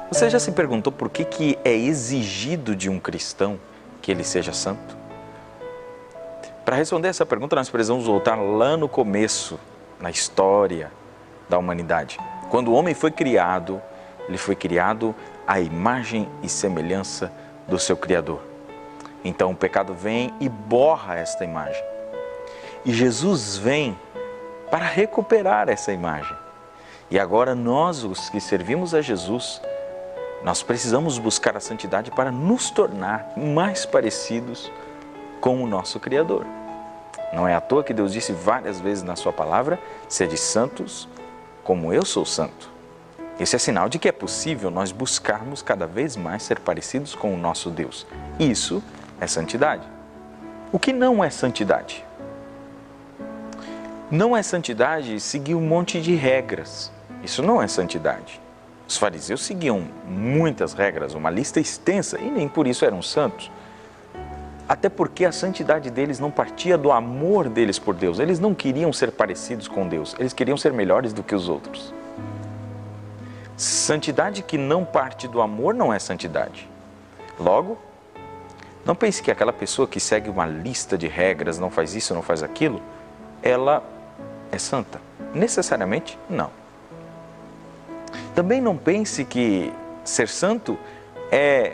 Você já se perguntou por que é exigido de um cristão que ele seja santo? Para responder essa pergunta, nós precisamos voltar lá no começo, na história da humanidade. Quando o homem foi criado, ele foi criado à imagem e semelhança do seu Criador. Então o pecado vem e borra esta imagem. E Jesus vem para recuperar essa imagem. E agora nós, os que servimos a Jesus, nós precisamos buscar a santidade para nos tornar mais parecidos com o nosso Criador. Não é à toa que Deus disse várias vezes na sua palavra: sede santos como eu sou santo. Esse é sinal de que é possível nós buscarmos cada vez mais ser parecidos com o nosso Deus. Isso é santidade. O que não é santidade? Não é santidade seguir um monte de regras. Isso não é santidade. Os fariseus seguiam muitas regras, uma lista extensa, e nem por isso eram santos. Até porque a santidade deles não partia do amor deles por Deus. Eles não queriam ser parecidos com Deus, eles queriam ser melhores do que os outros. Santidade que não parte do amor não é santidade. Logo, não pense que aquela pessoa que segue uma lista de regras, não faz isso, não faz aquilo, ela é santa. Necessariamente, não. Também não pense que ser santo é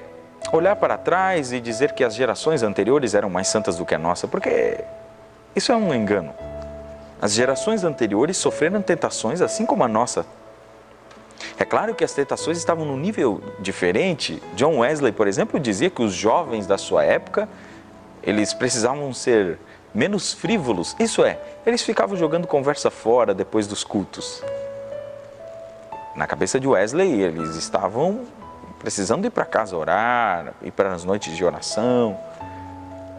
olhar para trás e dizer que as gerações anteriores eram mais santas do que a nossa, porque isso é um engano. As gerações anteriores sofreram tentações assim como a nossa. É claro que as tentações estavam num nível diferente. John Wesley, por exemplo, dizia que os jovens da sua época, eles precisavam ser menos frívolos. Isso é, eles ficavam jogando conversa fora depois dos cultos. Na cabeça de Wesley, eles estavam precisando ir para casa orar, ir para as noites de oração,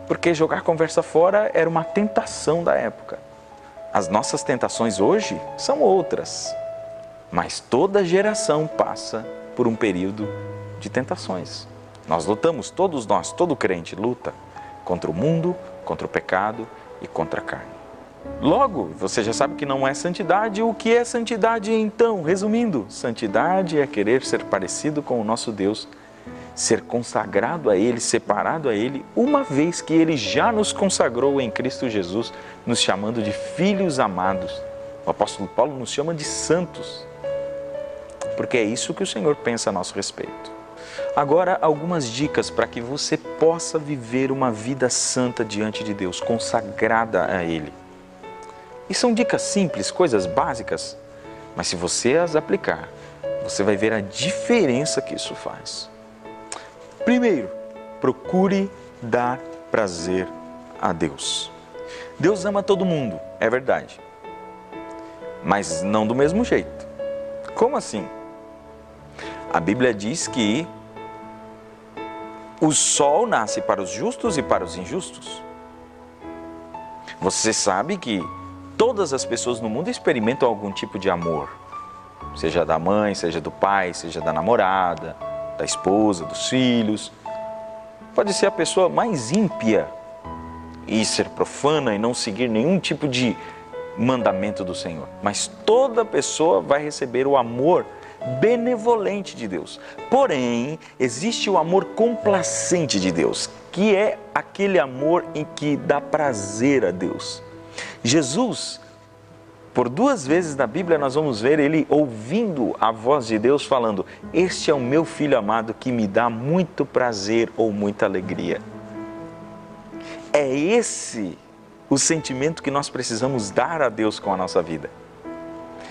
porque jogar conversa fora era uma tentação da época. As nossas tentações hoje são outras, mas toda geração passa por um período de tentações. Nós lutamos, todos nós, todo crente luta contra o mundo, contra o pecado e contra a carne. Logo, você já sabe que não é santidade. O que é santidade então? Resumindo, santidade é querer ser parecido com o nosso Deus, ser consagrado a Ele, separado a Ele, uma vez que Ele já nos consagrou em Cristo Jesus, nos chamando de filhos amados. O apóstolo Paulo nos chama de santos, porque é isso que o Senhor pensa a nosso respeito. Agora, algumas dicas para que você possa viver uma vida santa diante de Deus, consagrada a Ele. E são dicas simples, coisas básicas, mas se você as aplicar, você vai ver a diferença que isso faz. Primeiro, procure dar prazer a Deus. Deus ama todo mundo, é verdade, mas não do mesmo jeito. Como assim? A Bíblia diz que o sol nasce para os justos e para os injustos. Você sabe que todas as pessoas no mundo experimentam algum tipo de amor, seja da mãe, seja do pai, seja da namorada, da esposa, dos filhos. Pode ser a pessoa mais ímpia e ser profana e não seguir nenhum tipo de mandamento do Senhor, mas toda pessoa vai receber o amor benevolente de Deus. Porém, existe o amor complacente de Deus, que é aquele amor em que dá prazer a Deus. Jesus, por 2 vezes na Bíblia nós vamos ver ele ouvindo a voz de Deus falando: este é o meu filho amado que me dá muito prazer ou muita alegria. É esse o sentimento que nós precisamos dar a Deus com a nossa vida.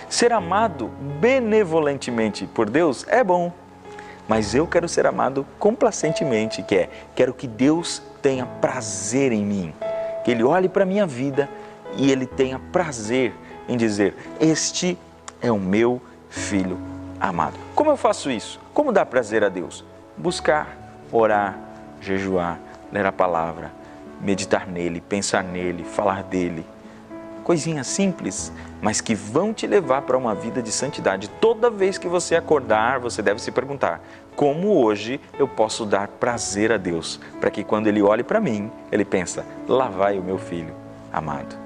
Ser amado benevolentemente por Deus é bom, mas eu quero ser amado complacentemente, que é, quero que Deus tenha prazer em mim, que Ele olhe para a minha vida e Ele tenha prazer em dizer: este é o meu filho amado. Como eu faço isso? Como dar prazer a Deus? Buscar, orar, jejuar, ler a palavra, meditar nele, pensar nele, falar dele. Coisinhas simples, mas que vão te levar para uma vida de santidade. Toda vez que você acordar, você deve se perguntar: como hoje eu posso dar prazer a Deus? Para que quando Ele olhe para mim, Ele pensa: lá vai o meu filho amado.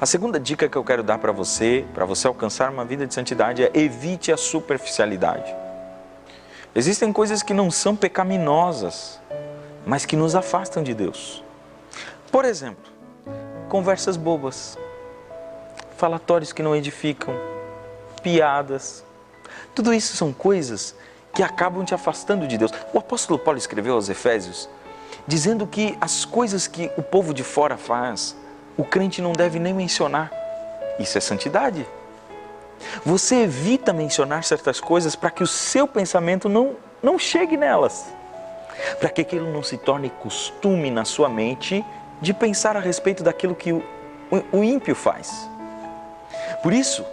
A segunda dica que eu quero dar para você alcançar uma vida de santidade, é: evite a superficialidade. Existem coisas que não são pecaminosas, mas que nos afastam de Deus. Por exemplo, conversas bobas, falatórios que não edificam, piadas. Tudo isso são coisas que acabam te afastando de Deus. O apóstolo Paulo escreveu aos Efésios, dizendo que as coisas que o povo de fora faz, o crente não deve nem mencionar. Isso é santidade. Você evita mencionar certas coisas para que o seu pensamento não chegue nelas. Para que aquilo não se torne costume na sua mente de pensar a respeito daquilo que o ímpio faz. Por isso,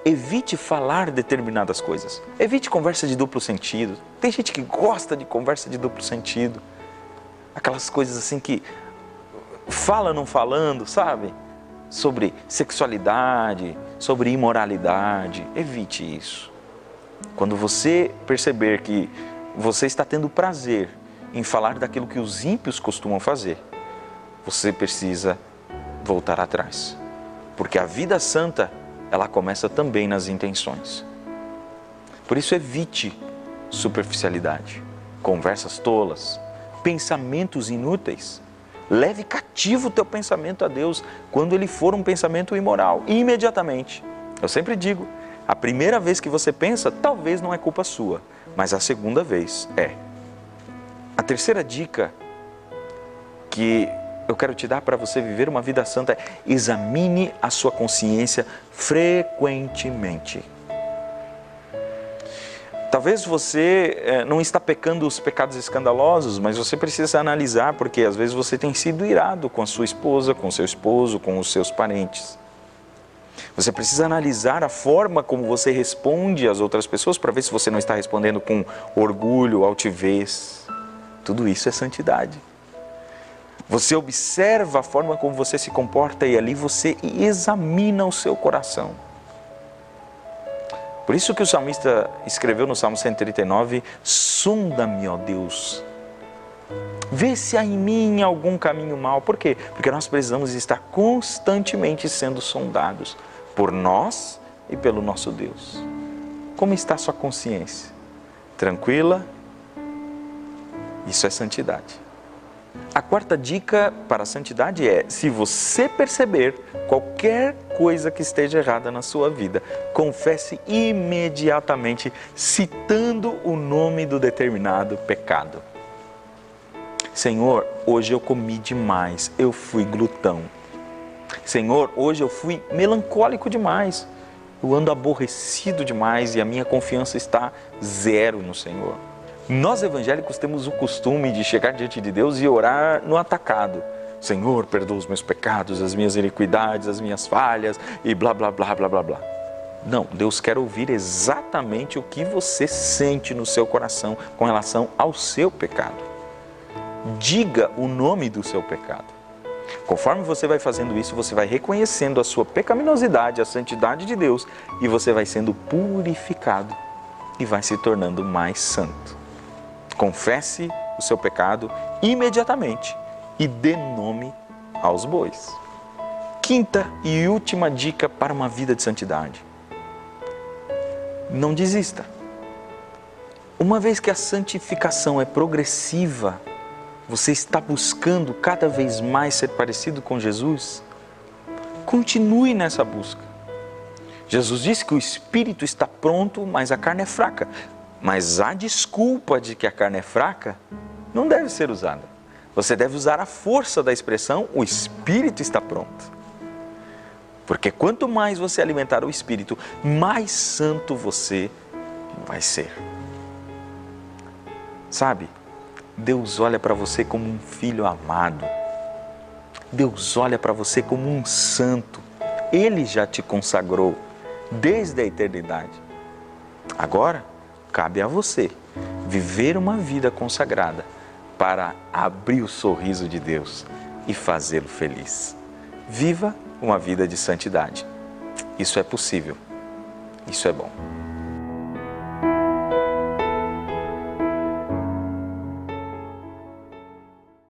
evite falar determinadas coisas. Evite conversa de duplo sentido. Tem gente que gosta de conversa de duplo sentido. Aquelas coisas assim que fala não falando, sabe? Sobre sexualidade, sobre imoralidade. Evite isso. Quando você perceber que você está tendo prazer em falar daquilo que os ímpios costumam fazer, você precisa voltar atrás. Porque a vida santa, ela começa também nas intenções. Por isso, evite superficialidade, conversas tolas, pensamentos inúteis. Leve cativo o teu pensamento a Deus quando ele for um pensamento imoral, imediatamente. Eu sempre digo, a primeira vez que você pensa, talvez não é culpa sua, mas a segunda vez é. A terceira dica que eu quero te dar para você viver uma vida santa é: examine a sua consciência frequentemente. Talvez você não está pecando os pecados escandalosos, mas você precisa analisar, porque às vezes você tem sido irado com a sua esposa, com o seu esposo, com os seus parentes. Você precisa analisar a forma como você responde às outras pessoas para ver se você não está respondendo com orgulho, altivez. Tudo isso é santidade. Você observa a forma como você se comporta e ali você examina o seu coração. Por isso que o salmista escreveu no Salmo 139, sonda-me, ó Deus, vê se há em mim algum caminho mau. Por quê? Porque nós precisamos estar constantemente sendo sondados por nós e pelo nosso Deus. Como está a sua consciência? Tranquila? Isso é santidade. A quarta dica para a santidade é: se você perceber qualquer coisa que esteja errada na sua vida, confesse imediatamente, citando o nome do determinado pecado. Senhor, hoje eu comi demais, eu fui glutão. Senhor, hoje eu fui melancólico demais, eu ando aborrecido demais e a minha confiança está zero no Senhor. Nós evangélicos temos o costume de chegar diante de Deus e orar no atacado. Senhor, perdoa os meus pecados, as minhas iniquidades, as minhas falhas e blá, blá, blá, blá, blá, blá. Não, Deus quer ouvir exatamente o que você sente no seu coração com relação ao seu pecado. Diga o nome do seu pecado. Conforme você vai fazendo isso, você vai reconhecendo a sua pecaminosidade, a santidade de Deus, e você vai sendo purificado e vai se tornando mais santo. Confesse o seu pecado imediatamente e dê nome aos bois. Quinta e última dica para uma vida de santidade: não desista. Uma vez que a santificação é progressiva, você está buscando cada vez mais ser parecido com Jesus, continue nessa busca. Jesus disse que o espírito está pronto, mas a carne é fraca. Mas a desculpa de que a carne é fraca não deve ser usada. Você deve usar a força da expressão: o espírito está pronto. Porque quanto mais você alimentar o espírito, mais santo você vai ser. Sabe, Deus olha para você como um filho amado. Deus olha para você como um santo. Ele já te consagrou desde a eternidade. Agora, cabe a você viver uma vida consagrada para abrir o sorriso de Deus e fazê-lo feliz. Viva uma vida de santidade. Isso é possível. Isso é bom.